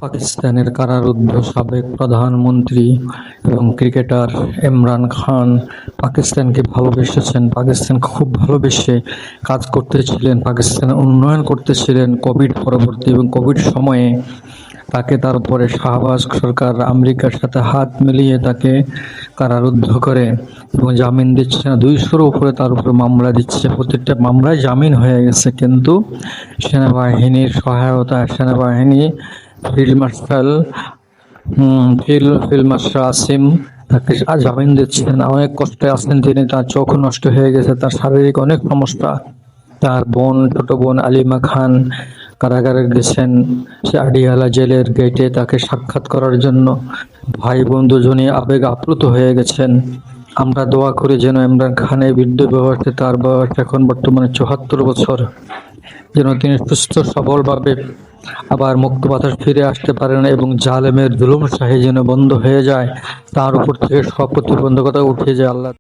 পাকিস্তানের কারারুদ্ধ সাবেক প্রধানমন্ত্রী এবং ক্রিকেটার ইমরান খান পাকিস্তানকে ভালোবেসেছেন। পাকিস্তানকে খুব ভালোবেসে কাজ করতেছিলেন, পাকিস্তানের উন্নয়ন করতেছিলেন কোভিড পরবর্তী এবং কোভিড সময়ে তাকে তারপরে শাহবাজ সরকার আমেরিকার সাথে হাত মিলিয়ে তাকে কারারুদ্ধ করে এবং জামিন দিচ্ছে না। 200-র উপরে তার উপরে মামলা দিচ্ছে, প্রত্যেকটা মামলায় জামিন হয়ে গেছে, কিন্তু সেনাবাহিনীর সহায়তা, সেনাবাহিনী ফিল্ড মার্শাল আসিম তাকে জামিন দিচ্ছেন। অনেক কষ্টে আছেন তিনি, তার চোখ নষ্ট হয়ে গেছে, তার শারীরিক অনেক সমস্যা। তার ছোট বোন আলিমা খান কারাগারে গেছেন, সে আডিয়ালা জেলের গেটে তাকে সাক্ষাৎ করার জন্য। ভাই বোন দুজনেই আবেগ আপ্লুত হয়ে গেছেন। আমরা দোয়া করি যেন ইমরান খানের বৃদ্ধ বয়সে, তার বয়স এখন বর্তমানে 74 বছর, যেন তিনি সুস্থ সবলভাবে আবার মুক্ত বাতাস ফিরে আসতে পারেন এবং জালেমের জুলুম শাহী যেন বন্ধ হয়ে যায়, তার উপর থেকে সব প্রতিবন্ধকতা উঠে যায়। আল্লাহ